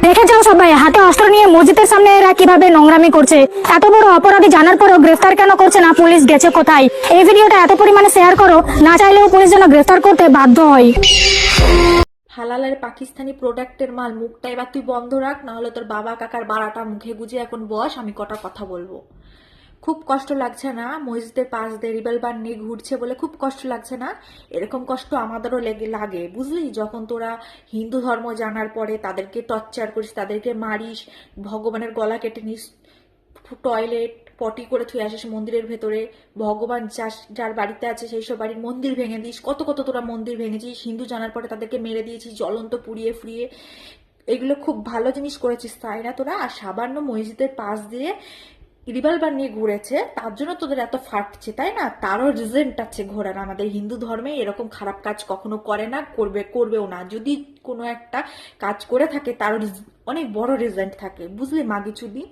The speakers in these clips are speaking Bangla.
দেখে যাও সবাই, হাতে অস্ত্র নিয়ে মসজিদের সামনে এরা কিভাবে নোংরামি করছে। এত বড় অপরাধী জানার পরেও গ্রেফতার কেন করছে না? পুলিশ গেছে কোথায়? এই ভিডিওটা এত পরিমাণে শেয়ার করো, না চাইলেও পুলিশ যেন গ্রেফতার করতে বাধ্য হয়। হালালের পাকিস্তানি প্রোডাক্টের মাল, মুখটা এবার তুই বন্ধ রাখ, না হলে তোর বাবা কাকার বাড়াটা মুখে গুজে এখন বস, আমি কটা কথা বলবো। খুব কষ্ট লাগছে না? মসজিদের পাশ দিয়ে রিভলভার নিয়ে ঘুরছে বলে খুব কষ্ট লাগছে না? এরকম কষ্ট আমাদেরও লাগে, বুঝলি? যখন তোরা হিন্দু ধর্ম জানার পরে তাদেরকে টর্চার করিস, তাদেরকে মারিস, ভগবানের গলা কেটে নিস, টয়লেট পটি করে থুয়ে আসিস মন্দিরের ভেতরে, ভগবান যার বাড়িতে আছে সেই সব বাড়ির মন্দির ভেঙে দিস, কত কত তোরা মন্দির ভেঙেছিস, হিন্দু জানার পরে তাদেরকে মেরে দিয়েছিস জ্বলন্ত পুড়িয়ে ফুরিয়ে। এগুলো খুব ভালো জিনিস করেছিস তাই না তোরা? আর সামান্য মসজিদের পাশ দিয়ে রিভলভার নিয়ে ঘুরেছে, তার জন্য তোদের এত ফাটছে তাই না? তারও রিজেন্ট আছে ঘোরার। আমাদের হিন্দু ধর্মে এরকম খারাপ কাজ কখনো করে না, করবেও না। যদি কোনো একটা কাজ করে থাকে তারও অনেক বড় রিজেন্ট থাকে, বুঝলি মাগি চুদি?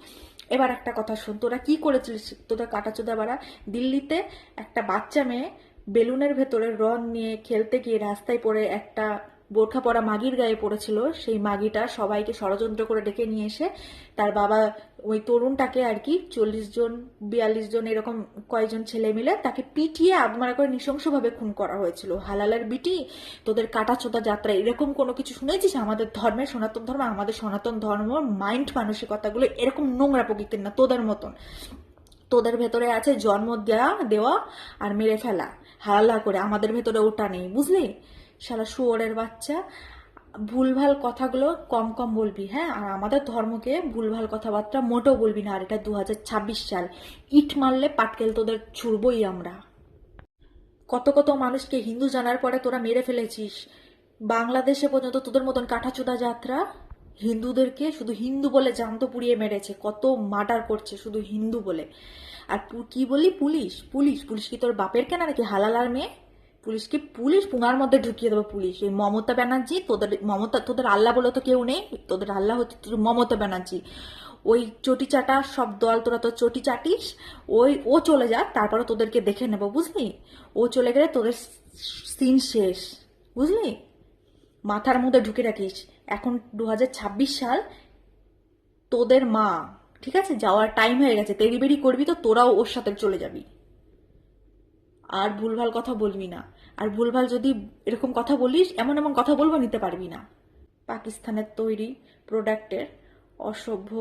এবার একটা কথা শোন, তোরা কি করেছিলিস? তোদের কাটাচোদা বাড়া, দিল্লিতে একটা বাচ্চা মেয়ে বেলুনের ভেতরে রং নিয়ে খেলতে গিয়ে রাস্তায় পড়ে একটা বোরখা পরা মাগির গায়ে পড়েছিল। সেই মাগিটা সবাইকে ষড়যন্ত্র করে ডেকে নিয়ে এসে তার বাবা ওই তরুণটাকে আর কি 40 জন 42 জন এরকম কয়েকজন ছেলে মিলে তাকে পিটিয়ে আদমারা করে নৃশংসভাবে খুন করা হয়েছিল। হালালের বিটি, তোদের কাটাচোদা যাত্রা এরকম কোনো কিছু শুনেছিস? আমাদের ধর্মের সনাতন ধর্ম মাইন্ড মানসিকতাগুলো এরকম নোংরা প্রকৃতির না তোদের মতন। তোদের ভেতরে আছে জন্ম দেওয়া আর মেরে ফেলা হালালা করে, আমাদের ভেতরে ওটা নেই, বুঝলি? শালা শুয়োরের বাচ্চা, ভুলভাল কথাগুলো কম কম বলবি, হ্যাঁ? আর আমাদের ধর্মকে ভুলভাল কথাবার্তা মোটেও বলবি না। আর এটা 2026 সাল, ইট মারলে পাটকেল তোদের ছুড়বই আমরা। কত কত মানুষকে হিন্দু জানার পরে তোরা মেরে ফেলেছিস। বাংলাদেশে পর্যন্ত তোদের মতন কাঠাচোদা যাত্রা হিন্দুদেরকে শুধু হিন্দু বলে জ্যান্ত পুড়িয়ে মেরেছে, কত মার্ডার করছে শুধু হিন্দু বলে। আর কি বলি? পুলিশ পুলিশ পুলিশ কি তোর বাপের কেনা নাকি হালালার মেয়ে? পুলিশকে পুলিশ পুঙার মধ্যে ঢুকিয়ে দেবো পুলিশ। এই মমতা ব্যানার্জি, তোদের আল্লাহ বলে তো কেউ নেই, তোদের আল্লাহ হচ্ছে তোর মমতা ব্যানার্জি। ওই চটি চাটা সব দল, তোরা তো চটি চাটিস। ও চলে যাক, তারপরে তোদেরকে দেখে নেবো, বুঝলি? ও চলে গেলে তোদের সিন শেষ, বুঝলি? মাথার মধ্যে ঢুকে রাখিস। এখন 2026 সাল, তোদের মা, ঠিক আছে, যাওয়ার টাইম হয়ে গেছে। তেড়িবেড়ি করবি তো তোরাও ওর সাথে চলে যাবি। আর ভুলভাল কথা বলবি না। আর ভুলভাল যদি এরকম কথা বলিস, এমন এমন কথা বলবো নিতে পারবি না। পাকিস্তানের তৈরি প্রোডাক্টের অসভ্য।